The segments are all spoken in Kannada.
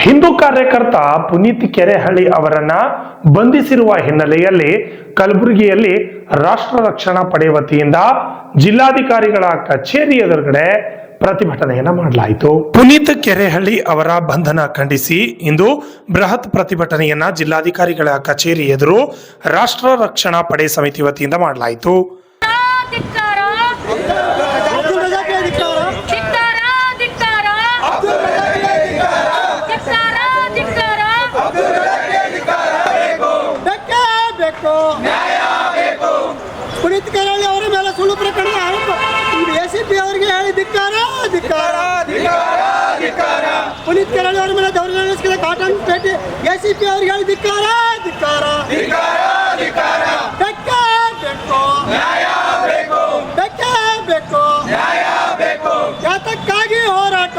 ಹಿಂದೂ ಕಾರ್ಯಕರ್ತ ಪುನೀತ್ ಕೆರೆಹಳ್ಳಿ ಅವರನ್ನ ಬಂಧಿಸಿರುವ ಹಿನ್ನೆಲೆಯಲ್ಲಿ ಕಲಬುರಗಿಯಲ್ಲಿ ರಾಷ್ಟ್ರ ರಕ್ಷಣಾ ಪಡೆ ವತಿಯಿಂದ ಜಿಲ್ಲಾಧಿಕಾರಿಗಳ ಕಚೇರಿ ಎದುರುಗಡೆ ಪ್ರತಿಭಟನೆಯನ್ನ ಮಾಡಲಾಯಿತು. ಪುನೀತ್ ಕೆರೆಹಳ್ಳಿ ಅವರ ಬಂಧನ ಖಂಡಿಸಿ ಇಂದು ಬೃಹತ್ ಪ್ರತಿಭಟನೆಯನ್ನ ಜಿಲ್ಲಾಧಿಕಾರಿಗಳ ಕಚೇರಿ ಎದುರು ರಾಷ್ಟ್ರ ರಕ್ಷಣಾ ಪಡೆ ಸಮಿತಿ ವತಿಯಿಂದ ಮಾಡಲಾಯಿತು. ಪುನೀತ್ ಕೆರೆಹಳ್ಳಿ ಅವರ ಮೇಲೆ ಸುಳ್ಳು ಪ್ರಕರಣ ಆರೋಪ ಎಸಿಪಿ ಅವರಿಗೆ ಹೇಳಿ ಧಿಕ್ಕಾರ. ಪುನೀತ್ ಕೆರೆಹಳ್ಳಿ ಅವರ ಮೇಲೆ ದೌರ್ಜನ್ಯ ಕಾಟನ್ ಪೇಟೆ ಎಸಿಪಿ ಅವರಿಗೆ ಹೇಳಿ ಧಿಕ್ಕಾರ. ಯಾತಕ್ಕಾಗಿ ಹೋರಾಟ?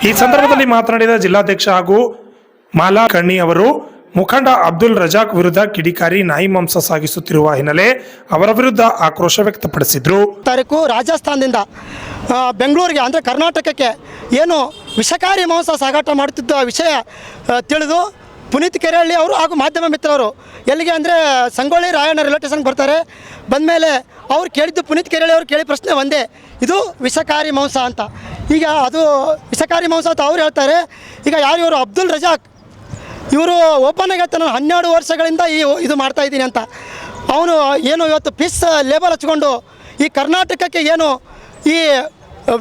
ಈ ಸಂದರ್ಭದಲ್ಲಿ ಮಾತನಾಡಿದ ಜಿಲ್ಲಾಧ್ಯಕ್ಷ ಹಾಗೂ ಮಾಲಾ ಕಣ್ಣಿ ಅವರು ಮುಖಂಡ ಅಬ್ದುಲ್ ರಜಾಕ್ ವಿರುದ್ಧ ಕಿಡಿಕಾರಿ ನಾಯಿ ಮಾಂಸ ಸಾಗಿಸುತ್ತಿರುವ ಹಿನ್ನೆಲೆ ಅವರ ವಿರುದ್ಧ ಆಕ್ರೋಶ ವ್ಯಕ್ತಪಡಿಸಿದ್ರು. ತಾರೀಕು ರಾಜಸ್ಥಾನದಿಂದ ಬೆಂಗಳೂರಿಗೆ ಅಂದರೆ ಕರ್ನಾಟಕಕ್ಕೆ ಏನು ವಿಷಕಾರಿ ಮಾಂಸ ಸಾಗಾಟ ಮಾಡುತ್ತಿದ್ದ ವಿಷಯ ತಿಳಿದು ಪುನೀತ್ ಕೆರೆಹಳ್ಳಿ ಅವರು ಹಾಗೂ ಮಾಧ್ಯಮ ಮಿತ್ರರು ಎಲ್ಲಿಗೆ ಅಂದರೆ ಸಂಗೊಳ್ಳಿ ರಾಯಣ್ಣ ರೈಲ್ವೆ ಸ್ಟೇಷನ್ಗೆ ಬರ್ತಾರೆ. ಬಂದಮೇಲೆ ಅವ್ರು ಕೇಳಿದ್ದು ಪುನೀತ್ ಕೆರೆಹಳ್ಳಿ ಅವ್ರು ಕೇಳಿ ಪ್ರಶ್ನೆ ಒಂದೇ, ಇದು ವಿಷಕಾರಿ ಮಾಂಸ ಅಂತ. ಈಗ ಅದು ವಿಷಕಾರಿ ಮಾಂಸ ಅಂತ ಅವ್ರು ಹೇಳ್ತಾರೆ. ಈಗ ಯಾರು ಇವರು ಅಬ್ದುಲ್ ರಜಾಕ್ ಇವರು ಓಪನ್ ಆಗಿ ಹೇಳ್ತಾನೆ, 12 ವರ್ಷಗಳಿಂದ ಇದು ಮಾಡ್ತಾಯಿದ್ದೀನಿ ಅಂತ. ಅವನು ಏನು ಇವತ್ತು ಪೀಸ್ ಲೇಬಲ್ ಹಚ್ಕೊಂಡು ಈ ಕರ್ನಾಟಕಕ್ಕೆ ಏನು ಈ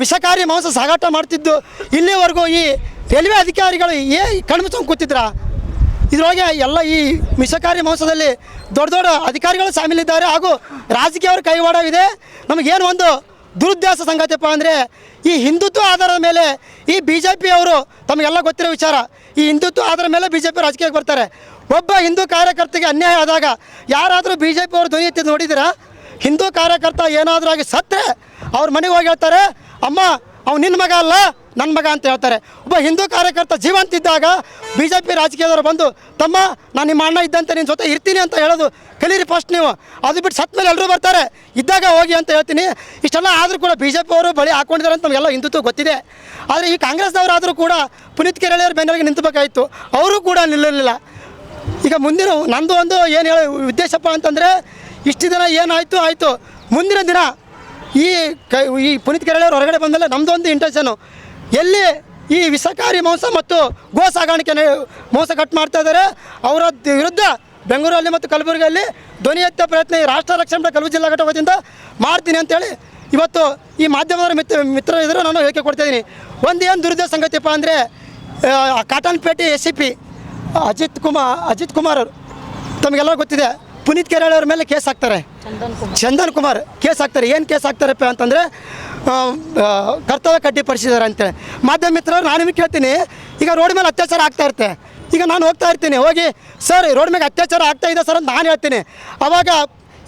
ವಿಷಕಾರಿ ಮಾಂಸ ಸಾಗಾಟ ಮಾಡ್ತಿದ್ದು ಇಲ್ಲಿವರೆಗೂ ಈ ರೈಲ್ವೆ ಅಧಿಕಾರಿಗಳು ಕಣ್ಮುಚ್ಕೊಂಡು ಕೂತಿದ್ರ? ಇದರೊಳಗೆ ಎಲ್ಲ ಈ ವಿಷಕಾರಿ ಮಾಂಸದಲ್ಲಿ ದೊಡ್ಡ ದೊಡ್ಡ ಅಧಿಕಾರಿಗಳು ಶಾಮೀಲಿದ್ದಾರೆ ಹಾಗೂ ರಾಜಕೀಯವ್ರ ಕೈವಾಡವಿದೆ. ನಮಗೇನು ಒಂದು ದುರುದ್ದೇಶ ಸಂಗತಿಯಪ್ಪ ಅಂದರೆ ಈ ಹಿಂದುತ್ವ ಆಧಾರದ ಮೇಲೆ ಈ BJP ಅವರು ತಮಗೆಲ್ಲ ಗೊತ್ತಿರೋ ವಿಚಾರ, ಈ ಹಿಂದುತ್ವ ಆಧಾರದ ಮೇಲೆ BJP ರಾಜಕೀಯಕ್ಕೆ ಬರ್ತಾರೆ. ಒಬ್ಬ ಹಿಂದೂ ಕಾರ್ಯಕರ್ತೆಗೆ ಅನ್ಯಾಯ ಆದಾಗ ಯಾರಾದರೂ BJP ಅವರು ಧ್ವನಿ ಎತ್ತಿ ನೋಡಿದ್ದೀರಾ? ಹಿಂದೂ ಕಾರ್ಯಕರ್ತ ಏನಾದರೂ ಆಗಿ ಸತ್ತರೆ ಅವ್ರ ಮನೆಗೆ ಹೋಗಿ ಹೇಳ್ತಾರೆ, ಅಮ್ಮ ಅವ್ನು ನಿನ್ನ ಮಗ ಅಲ್ಲ ನನ್ನ ಮಗ ಅಂತ ಹೇಳ್ತಾರೆ. ಒಬ್ಬ ಹಿಂದೂ ಕಾರ್ಯಕರ್ತ ಜೀವಂತಿದ್ದಾಗ BJP ರಾಜಕೀಯದವರು ಬಂದು ತಮ್ಮ ನಾನು ನಿಮ್ಮ ಅಣ್ಣ ಇದ್ದಂತೆ ನಿನ್ನ ಜೊತೆ ಇರ್ತೀನಿ ಅಂತ ಹೇಳೋದು ಕಲೀರಿ ಫಸ್ಟ್ ನೀವು. ಅದು ಬಿಟ್ಟು ಸತ್ತ ಮೇಲೆ ಎಲ್ಲರೂ ಬರ್ತಾರೆ, ಇದ್ದಾಗ ಹೋಗಿ ಅಂತ ಹೇಳ್ತೀನಿ. ಇಷ್ಟೆಲ್ಲ ಆದರೂ ಕೂಡ BJP ಅವರು ಬಳಿ ಹಾಕ್ಕೊಂಡಿದ್ದಾರೆ ಅಂತ ನಮಗೆಲ್ಲ ಹಿಂದುತ್ವ ಗೊತ್ತಿದೆ. ಆದರೆ ಈ ಕಾಂಗ್ರೆಸ್ದವರಾದರೂ ಕೂಡ ಪುನೀತ್ ಕೆರೆಹಳ್ಳಿ ಅವ್ರ ಬೆನ್ನೆಲುಬಿಗೆ ನಿಂತಬೇಕಾಯಿತು, ಅವರು ಕೂಡ ನಿಲ್ಲಲಿಲ್ಲ. ಈಗ ಮುಂದಿನ ನಂದು ಒಂದು ಏನು ಹೇಳಿ ಉದ್ದೇಶಪ್ಪ ಅಂತಂದರೆ, ಇಷ್ಟು ದಿನ ಏನಾಯಿತು ಆಯಿತು, ಮುಂದಿನ ದಿನ ಈ ಪುನೀತ್ ಕೆರೆಹಳ್ಳಿ ಅವ್ರು ಹೊರಗಡೆ ಬಂದಮೇಲೆ ನಮ್ಮದೊಂದು ಇಂಟೆನ್ಷನು, ಎಲ್ಲಿ ಈ ವಿಷಕಾರಿ ಮಾಂಸ ಮತ್ತು ಗೋ ಸಾಗಾಣಿಕೆ ಮೋಸ ಕಟ್ ಮಾಡ್ತಾ ಇದ್ದಾರೆ ಅವರ ವಿರುದ್ಧ ಬೆಂಗಳೂರಲ್ಲಿ ಮತ್ತು ಕಲಬುರಗಿಯಲ್ಲಿ ಧ್ವನಿ ಎತ್ತುವ ಪ್ರಯತ್ನ ಈ ರಾಷ್ಟ್ರ ರಕ್ಷಣಾ ಕಲಬುರಗಿ ಜಿಲ್ಲಾ ಘಟಕದಿಂದ ಮಾಡ್ತೀನಿ ಅಂತೇಳಿ ಇವತ್ತು ಈ ಮಾಧ್ಯಮದವರ ಮಿತ್ರ ಎದುರು ನಾನು ಹೇಳಿಕೆ ಕೊಡ್ತಾಯಿದ್ದೀನಿ. ಒಂದು ಏನು ದುರ್ದ ಸಂಗತಿಯಪ್ಪ ಅಂದರೆ, ಕಾಟನ್ಪೇಟೆ SCP ಅಜಿತ್ ಕುಮಾರ್ ಅವರು ತಮಗೆಲ್ಲ ಗೊತ್ತಿದೆ, ಪುನೀತ್ ಕೆರೆಹಳ್ಳಿ ಅವ್ರ ಮೇಲೆ ಕೇಸ್ ಹಾಕ್ತಾರೆ. ಚಂದನ್ ಕುಮಾರ್ ಕೇಸ್ ಹಾಕ್ತಾರೆ. ಏನು ಕೇಸ್ ಹಾಕ್ತಾರಪ್ಪ ಅಂತಂದರೆ ಕರ್ತವ್ಯ ಕಡ್ಡಿಪಡಿಸಿದ್ದಾರೆ ಅಂತೇಳಿ. ಮಾಧ್ಯಮ ಮಿತ್ರರು ನಾನು ನಿಮಗೆ ಕೇಳ್ತೀನಿ, ಈಗ ರೋಡ್ ಮೇಲೆ ಅತ್ಯಾಚಾರ ಆಗ್ತಾ ಇರುತ್ತೆ. ಈಗ ನಾನು ಹೋಗ್ತಾ ಇರ್ತೀನಿ, ಹೋಗಿ ಸರ್ ರೋಡ್ ಮೇಲೆ ಅತ್ಯಾಚಾರ ಆಗ್ತಾ ಇದೆ ಸರ್ ಅಂತ ನಾನು ಹೇಳ್ತೀನಿ. ಆವಾಗ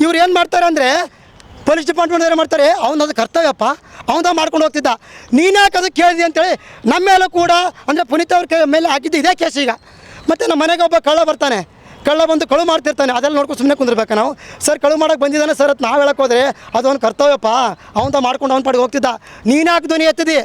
ಇವ್ರು ಏನು ಮಾಡ್ತಾರೆ ಅಂದರೆ, ಪೊಲೀಸ್ ಡಿಪಾರ್ಟ್ಮೆಂಟ್ ಏನು ಮಾಡ್ತಾರೆ, ಅವನದು ಕರ್ತವ್ಯಪ್ಪ ಅವನ ಮಾಡ್ಕೊಂಡು ಹೋಗ್ತಿದ್ದ, ನೀನು ಯಾಕೆ ಅದು ಕೇಳಿದೆ ಅಂತೇಳಿ ನಮ್ಮ ಮೇಲೂ ಕೂಡ ಅಂದರೆ ಪುನೀತ್ ಅವ್ರ ಮೇಲೆ ಹಾಕಿದ್ದು ಇದೇ ಕೇಸ್. ಈಗ ಮತ್ತು ನಮ್ಮ ಮನೆಗೆ ಒಬ್ಬ ಕಳ್ಳ ಬಂದು ಕಳು ಮಾಡ್ತಿರ್ತಾನೆ, ಅದೆಲ್ಲ ನೋಡ್ಕೊಂಡು ಸುಮ್ಮನೆ ಕುಂದಿರ್ಬೇಕು ನಾವು. ಸರ್ ಕಳು ಮಾಡೋಕ್ಕೆ ಬಂದಿದ್ದಾನೆ ಸರ್ ಅಂತ ನಾವು ಹೇಳಕ್ಕೆ ಹೋದರೆ ಅದು ಅವ್ನು ಕರ್ತವ್ಯಪ್ಪ, ಅವನ ಮಾಡ್ಕೊಂಡು ಅವ್ನ ಪಾಡಿಗೆ ಹೋಗ್ತಿದ್ದ, ನೀನು ಯಾಕೆ ಧ್ವನಿ ಎತ್ತಿದೆ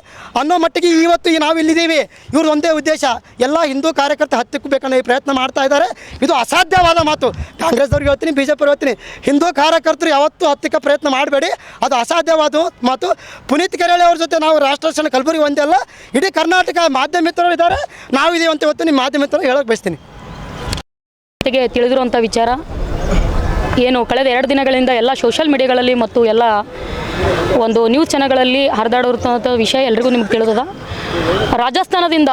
ಅನ್ನೋ ಮಟ್ಟಿಗೆ ಇವತ್ತು ನಾವು ಇಲ್ಲಿದ್ದೀವಿ. ಇವ್ರು ಒಂದೇ ಉದ್ದೇಶ, ಎಲ್ಲ ಹಿಂದೂ ಕಾರ್ಯಕರ್ತ ಹತ್ತಿಕ್ಕಬೇಕನ್ನೋ ಈ ಪ್ರಯತ್ನ ಮಾಡ್ತಾ ಇದ್ದಾರೆ. ಇದು ಅಸಾಧ್ಯವಾದ ಮಾತು. ಕಾಂಗ್ರೆಸ್ದವ್ರಿಗೆ ಹೇಳ್ತೀನಿ, BJP ಅವ್ರಿಗೆ ಹೇಳ್ತೀನಿ, ಹಿಂದೂ ಕಾರ್ಯಕರ್ತರು ಯಾವತ್ತೂ ಹತ್ತಿಕ್ಕ ಪ್ರಯತ್ನ ಮಾಡಬೇಡಿ, ಅದು ಅಸಾಧ್ಯವಾದ ಮಾತು. ಪುನೀತ್ ಕೆರೆಹಳ್ಳಿ ಅವ್ರ ಜೊತೆ ನಾವು ರಾಷ್ಟ್ರ ರಕ್ಷಣಾ ಕಲಬುರಗಿ ಒಂದೇ ಅಲ್ಲ, ಇಡೀ ಕರ್ನಾಟಕ ಮಾಧ್ಯಮ ಮಿತ್ರರು ಇದ್ದಾರೆ, ನಾವಿದ್ದೀವಿ ಅಂತ ಇವತ್ತು ನಿಮ್ಮ ಮಾಧ್ಯಮ ಮಿತ್ರರು ಹೇಳೋಕ್ಕೆ ಬಯಸ್ತೀನಿ. ತಿಳಿದಿರುವಂಥ ವಿಚಾರ ಏನು, ಕಳೆದ 2 ದಿನಗಳಿಂದ ಎಲ್ಲ ಸೋಷಿಯಲ್ ಮೀಡಿಯಾಗಳಲ್ಲಿ ಮತ್ತು ಎಲ್ಲ ಒಂದು ನ್ಯೂಸ್ ಚಾನಲ್ಗಳಲ್ಲಿ ಹರಿದಾಡಿರುವಂಥ ವಿಷಯ ಎಲ್ರಿಗೂ ನಿಮ್ಗೆ ತಿಳಿದದ. ರಾಜಸ್ಥಾನದಿಂದ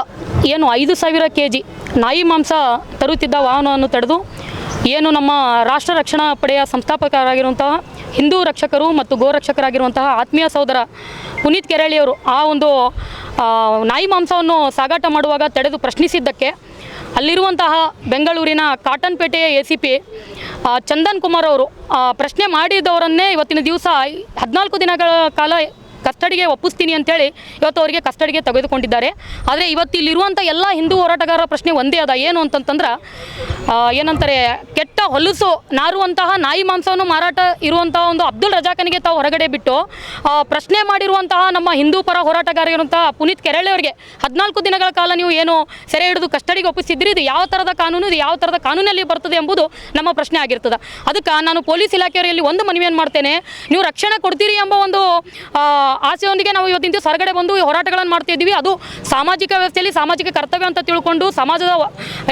ಏನು 5,000 kg ನಾಯಿ ಮಾಂಸ ತರುತ್ತಿದ್ದ ವಾಹನವನ್ನು ತಡೆದು ಏನು ನಮ್ಮ ರಾಷ್ಟ್ರ ರಕ್ಷಣಾ ಪಡೆಯ ಸಂಸ್ಥಾಪಕರಾಗಿರುವಂತಹ ಹಿಂದೂ ರಕ್ಷಕರು ಮತ್ತು ಗೋರಕ್ಷಕರಾಗಿರುವಂತಹ ಆತ್ಮೀಯ ಸಹೋದರ ಪುನೀತ್ ಕೆರೆಹಳ್ಳಿಯವರು ಆ ಒಂದು ನಾಯಿ ಮಾಂಸವನ್ನು ಸಾಗಾಟ ಮಾಡುವಾಗ ತಡೆದು ಪ್ರಶ್ನಿಸಿದ್ದಕ್ಕೆ ಅಲ್ಲಿರುವಂತಹ ಬೆಂಗಳೂರಿನ ಕಾಟನ್ಪೇಟೆಯ ACP ಚಂದನ್ ಕುಮಾರ್ ಅವರು ಪ್ರಶ್ನೆ ಮಾಡಿದವರನ್ನೇ ಇವತ್ತಿನ ದಿವಸ 14 ದಿನಗಳ ಕಾಲ ಕಸ್ಟಡಿಗೆ ಒಪ್ಪಿಸ್ತೀನಿ ಅಂತೇಳಿ ಇವತ್ತು ಅವರಿಗೆ ಕಸ್ಟಡಿಗೆ ತೆಗೆದುಕೊಂಡಿದ್ದಾರೆ. ಆದರೆ ಇವತ್ತು ಇಲ್ಲಿರುವಂಥ ಎಲ್ಲ ಹಿಂದೂ ಹೋರಾಟಗಾರರ ಪ್ರಶ್ನೆ ಒಂದೇ ಅದ, ಏನು ಅಂತಂತಂದ್ರೆ ಏನಂತಾರೆ, ಕೆಟ್ಟ ಹೊಲಸು ನಾರುವಂತಹ ನಾಯಿ ಮಾಂಸವನ್ನು ಮಾರಾಟ ಇರುವಂತಹ ಒಂದು ಅಬ್ದುಲ್ ರಜಾಕನಿಗೆ ತಾವು ಹೊರಗಡೆ ಬಿಟ್ಟು ಪ್ರಶ್ನೆ ಮಾಡಿರುವಂತಹ ನಮ್ಮ ಹಿಂದೂ ಪರ ಹೋರಾಟಗಾರರಂತಹ ಪುನೀತ್ ಕೆರಳೆ ಅವರಿಗೆ 14 ದಿನಗಳ ಕಾಲ ನೀವು ಏನು ಸೆರೆ ಹಿಡಿದು ಕಸ್ಟಡಿಗೆ ಒಪ್ಪಿಸಿದ್ರಿ, ಇದು ಯಾವ ಥರದ ಕಾನೂನು, ಇದು ಯಾವ ಥರದ ಕಾನೂನಲ್ಲಿ ಬರ್ತದೆ ಎಂಬುದು ನಮ್ಮ ಪ್ರಶ್ನೆ ಆಗಿರ್ತದೆ. ಅದಕ್ಕೆ ನಾನು ಪೊಲೀಸ್ ಇಲಾಖೆಯವರಲ್ಲಿ ಒಂದು ಮನವಿಯನ್ನು ಮಾಡ್ತೇನೆ, ನೀವು ರಕ್ಷಣೆ ಕೊಡ್ತೀರಿ ಎಂಬ ಒಂದು ಆಸೆಯೊಂದಿಗೆ ನಾವು ಇವತ್ತಿನ ದಿವಸ ಹೊರಗಡೆ ಬಂದು ಹೋರಾಟಗಳನ್ನು ಮಾಡ್ತಾ ಇದ್ದೀವಿ. ಅದು ಸಾಮಾಜಿಕ ವ್ಯವಸ್ಥೆಯಲ್ಲಿ ಸಾಮಾಜಿಕ ಕರ್ತವ್ಯ ಅಂತ ತಿಳ್ಕೊಂಡು ಸಮಾಜದ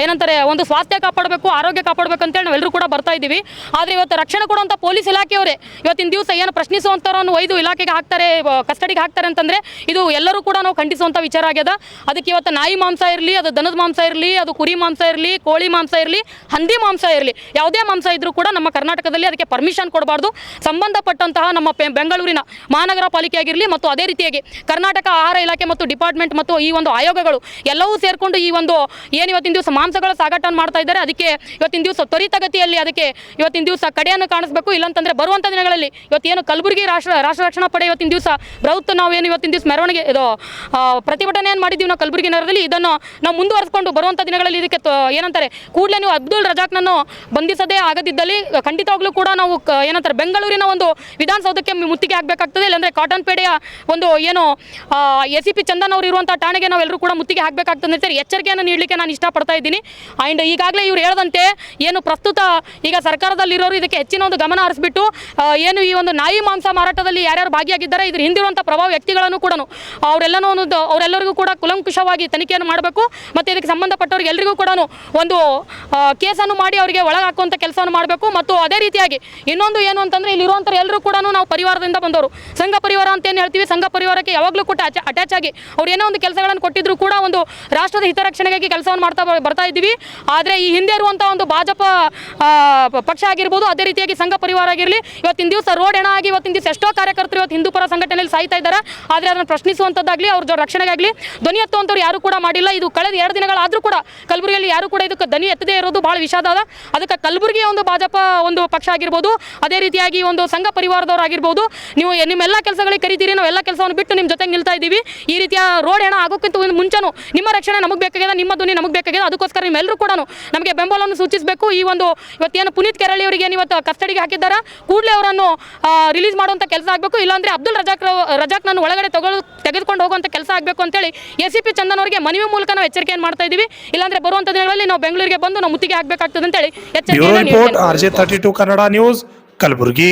ಏನಂತಾರೆ ಒಂದು ಸ್ವಾಸ್ಥ್ಯ ಕಾಪಾಡಬೇಕು, ಆರೋಗ್ಯ ಕಾಪಾಡಬೇಕು ಅಂತೇಳಿ ನಾವೆಲ್ಲರೂ ಕೂಡ ಬರ್ತಾ ಇದ್ದೀವಿ. ಆದರೆ ಇವತ್ತು ರಕ್ಷಣೆ ಕೊಡುವಂಥ ಪೊಲೀಸ್ ಇಲಾಖೆಯವರೇ ಇವತ್ತಿನ ದಿವಸ ಏನು ಪ್ರಶ್ನಿಸುವಂಥವ್ರನ್ನು ಒಯ್ದು ಇಲಾಖೆಗೆ ಹಾಕ್ತಾರೆ, ಕಸ್ಟಡಿಗೆ ಹಾಕ್ತಾರೆ ಅಂತಂದರೆ ಇದು ಎಲ್ಲರೂ ಕೂಡ ನಾವು ಖಂಡಿಸುವಂಥ ವಿಚಾರ ಆಗ್ಯದ. ಅದಕ್ಕೆ ಇವತ್ತು ನಾಯಿ ಮಾಂಸ ಇರಲಿ, ಅದು ದನದ ಮಾಂಸ ಇರಲಿ, ಅದು ಕುರಿ ಮಾಂಸ ಇರಲಿ, ಕೋಳಿ ಮಾಂಸ ಇರಲಿ, ಹಂದಿ ಮಾಂಸ ಇರಲಿ, ಯಾವುದೇ ಮಾಂಸ ಇದ್ದರೂ ಕೂಡ ನಮ್ಮ ಕರ್ನಾಟಕದಲ್ಲಿ ಅದಕ್ಕೆ ಪರ್ಮಿಷನ್ ಕೊಡಬಾರ್ದು. ಸಂಬಂಧಪಟ್ಟಂತಹ ನಮ್ಮ ಬೆಂಗಳೂರಿನ ಮಹಾನಗರ ಪಾಲಿಕೆ ಆಗಿರಲಿ ಮತ್ತು ಅದೇ ರೀತಿಯಾಗಿ ಕರ್ನಾಟಕ ಆಹಾರ ಇಲಾಖೆ ಮತ್ತು ಡಿಪಾರ್ಟ್ಮೆಂಟ್ ಮತ್ತು ಈ ಒಂದು ಆಯೋಗಗಳು ಎಲ್ಲವೂ ಸೇರಿಕೊಂಡು ಈ ಒಂದು ಏನು ಇವತ್ತಿನ ದಿವಸ ಮಾಂಸಗಳ ಸಾಗಾಟವನ್ನು ಮಾಡ್ತಾ ಇದ್ದಾರೆ, ಅದಕ್ಕೆ ಇವತ್ತಿನ ದಿವಸ ತ್ವರಿತಗತಿಯಲ್ಲಿ ಅದಕ್ಕೆ ಇವತ್ತಿನ ದಿವಸ ಕಡೆಯನ್ನು ಕಾಣಿಸಬೇಕು. ಇಲ್ಲಂತಂದರೆ ಬರುವಂಥ ದಿನಗಳಲ್ಲಿ ಇವತ್ತೇನು ಕಲಬುರಗಿ ರಾಷ್ಟ್ರ ರಕ್ಷಣಾ ಪಡೆ ಇವತ್ತಿನ ದಿವಸ ಬೃಹತ್ ನಾವೇನು ಇವತ್ತಿನ ದಿವಸ ಮೆರವಣಿಗೆ ಇದು ಪ್ರತಿಭಟನೆಯನ್ನು ಮಾಡಿದ್ದೀವಿ ನಾವು ಕಲಬುರಗಿ ನಗರದಲ್ಲಿ, ಇದನ್ನು ನಾವು ಮುಂದುವರಿಸಿಕೊಂಡು ಬರುವಂಥ ದಿನಗಳಲ್ಲಿ ಇದಕ್ಕೆ ಏನಂತಾರೆ ಕೂಡಲೇ ನೀವು ಅಬ್ದುಲ್ ರಜಾಕ್ನನ್ನು ಬಂಧಿಸದೇ ಆಗದಿದ್ದಲ್ಲಿ ಖಂಡಿತವಾಗ್ಲೂ ಕೂಡ ನಾವು ಏನಂತಾರೆ ಬೆಂಗಳೂರಿನ ಒಂದು ವಿಧಾನಸೌಧಕ್ಕೆ ಮುತ್ತಿಗೆ ಹಾಕಬೇಕಾಗ್ತದೆ. ಇಲ್ಲಾಂದರೆ ಕಾಟನ್ ಪೇಟೆಯ ಒಂದು ಏನು ACP ಚಂದನ್ ಅವರು ಇರುವಂಥ ಠಾಣೆಗೆ ನಾವೆಲ್ಲರೂ ಕೂಡ ಮುತ್ತಿಗೆ ಹಾಕಬೇಕಾಗ್ತದೆ ಅಂತ ಎಚ್ಚರಿಕೆಯನ್ನು ನೀಡಲಿಕ್ಕೆ ನಾನು ಇಷ್ಟಪಡ್ತಾ ಇದ್ದೀನಿ. ಆ್ಯಂಡ್ ಈಗಾಗಲೇ ಇವ್ರು ಹೇಳದಂತೆ ಏನು ಪ್ರಸ್ತುತ ಈಗ ಸರ್ಕಾರದಲ್ಲಿರೋರು ಇದಕ್ಕೆ ಹೆಚ್ಚಿನ ಒಂದು ಗಮನ ಹರಿಸ್ಬಿಟ್ಟು ಏನು ಈ ಒಂದು ನಾಯಿ ಮಾಂಸ ಮಾರಾಟದಲ್ಲಿ ಯಾರ್ಯಾರು ಭಾಗಿಯಾಗಿದ್ದಾರೆ, ಇದ್ರ ಹಿಂದಿರುವಂಥ ಪ್ರಭಾವ ವ್ಯಕ್ತಿಗಳನ್ನು ಕೂಡ ಅವರೆಲ್ಲರಿಗೂ ಕೂಡ ಕುಲಂಕುಷವಾಗಿ ತನಿಖೆಯನ್ನು ಮಾಡಬೇಕು ಮತ್ತು ಇದಕ್ಕೆ ಸಂಬಂಧಪಟ್ಟವ್ರಿಗೆ ಎಲ್ಲರಿಗೂ ಕೂಡ ಒಂದು ಕೇಸನ್ನು ಮಾಡಿ ಅವರಿಗೆ ಒಳಗಾಕುವಂಥ ಕೆಲಸವನ್ನು ಮಾಡಬೇಕು. ಮತ್ತು ಅದೇ ರೀತಿಯಾಗಿ ಇನ್ನೊಂದು ಏನು ಅಂತಂದರೆ ಇಲ್ಲಿರುವಂಥ ಎಲ್ಲರೂ ಕೂಡ ನಾವು ಪರಿವಾರದಿಂದ ಬಂದವರು, ಸಂಘ ಪರಿವಾರ ಅಂತ ಏನು ಹೇಳ್ತೀವಿ, ಸಂಘ ಪರಿವಾರಕ್ಕೆ ಯಾವಾಗಲೂ ಕೂಡ ಅಟ್ಯಾಚ್ ಆಗಿ ಅವ್ರು ಏನೋ ಒಂದು ಕೆಲಸಗಳನ್ನು ಕೊಟ್ಟಿದ್ರು ಕೂಡ ಒಂದು ರಾಷ್ಟ್ರದ ಹಿತರಕ್ಷಣೆಗಾಗಿ ಕೆಲಸವನ್ನು ಮಾಡ್ತಾ ಬರ್ತಾ ಇದ್ದೀವಿ. ಆದರೆ ಈ ಹಿಂದೆ ಇರುವಂಥ ಒಂದು ಭಾಜಪ ಪಕ್ಷ ಆಗಿರ್ಬೋದು, ಅದೇ ರೀತಿಯಾಗಿ ಸಂಘ ಪರಿವಾರ ಆಗಿರಲಿ, ಇವತ್ತಿನ ದಿವಸ ರೋಡ್ ಹೆಣ ಆಗಿ ಇವತ್ತಿನ ದಿವಸ ಎಷ್ಟೋ ಕಾರ್ಯಕರ್ತರು ಇವತ್ತು ಹಿಂದೂ ಪರ ಸಂಘಟನೆಯಲ್ಲಿ ಸಾಯ್ತಾ ಇದ್ದಾರೆ. ಆದರೆ ಅದನ್ನು ಪ್ರಶ್ನಿಸುವಂಥದ್ದಾಗಲಿ ಅವ್ರ ರಕ್ಷಣೆಗಾಗಲಿ ಧ್ವನಿ ಎತ್ತುವಂಥವ್ರು ಯಾರು ಕೂಡ ಮಾಡಿಲ್ಲ. ಇದು ಕಳೆದ 2 ದಿನಗಳಾದರೂ ಕೂಡ ಕಲಬುರಗಿಯಲ್ಲಿ ಯಾರು ಕೂಡ ಇದಕ್ಕೆ ಧ್ವನಿ ಎತ್ತದೇ ಇರೋದು ಭಾಳ ವಿಷಾದ ಅದ. ಅದಕ್ಕೆ ಕಲಬುರಗಿಯ ಒಂದು ಭಾಜಪ ಒಂದು ಪಕ್ಷ ಆಗಿರ್ಬೋದು, ಅದೇ ರೀತಿಯಾಗಿ ಒಂದು ಸಂಘ ಪರಿವಾರದವ್ರು ಆಗಿರ್ಬೋದು, ನೀವು ನಿಮ್ಮೆಲ್ಲ ಕೆಲಸಗಳಿಗೆ ಕರಿತೀರಿ, ನಾವು ಎಲ್ಲ ಕೆಲಸವನ್ನು ಬಿಟ್ಟು ನಿಮ್ಮ ಜೊತೆಗೆ ನಿಲ್ತಾ ಇದ್ದೀವಿ. ಈ ರೀತಿಯ ರೋಡ್ ಹೆಣ ಆಗೋಕ್ಕಿಂತ ಮುಂಚೆನೂ ನಿಮ್ಮ ರಕ್ಷಣೆ ನಮಗೆ ಬೇಕಾಗಿದೆ, ನಿಮ್ಮ ಧ್ವನಿ ನಮಗೆ ಬೇಕಾಗಿದೆ. ಅದಕ್ಕೋಸ್ಕರ ನಿಮ್ಮೆಲ್ಲರೂ ಕೂಡ ನಮಗೆ ಬೆಂಬಲವನ್ನು ಸೂಚಿಸಬೇಕು. ಈ ಒಂದು ಇವತ್ತೇನು ಪುನೀತ್ ಕೆರಳಿ ಅವರಿಗೆ ಇವತ್ತು ಕಸ್ಟಡಿಗೆ ಹಾಕಿದ್ದಾರೆ, ಕೂಡಲೇ ಅವರನ್ನು ರಿಲೀಸ್ ಮಾಡುವಂಥ ಕೆಲಸ ಆಗಬೇಕು. ಇಲ್ಲಾಂದರೆ ಅಬ್ದುಲ್ ರಜಾಕ್ನನ್ನು ಒಳಗಡೆ ತೆಗೆದುಕೊಂಡು ಹೋಗುವಂಥ ಕೆಲಸ ಆಗಬೇಕು ಅಂತೇಳಿ ACP ಚಂದನ್ ಅವರಿಗೆ ಮನವಿ ಮೂಲಕ ನಾವು ಎಚ್ಚರಿಕೆಯನ್ನು ಮಾಡ್ತಾ ಇದ್ದೀವಿ. ಇಲ್ಲಾಂದರೆ ಬರುವಂಥ ದಿನಗಳಲ್ಲಿ ನಾವು ಬೆಂಗಳೂರಿಗೆ ಬಂದು ನಾವು ಮುತ್ತಿಗೆ ಹಾಕಬೇಕಾಗ್ತದೆ ಅಂತೇಳಿ ಎಚ್ಚರಿಕೆ. RJ32 Kannada news Kalaburagi.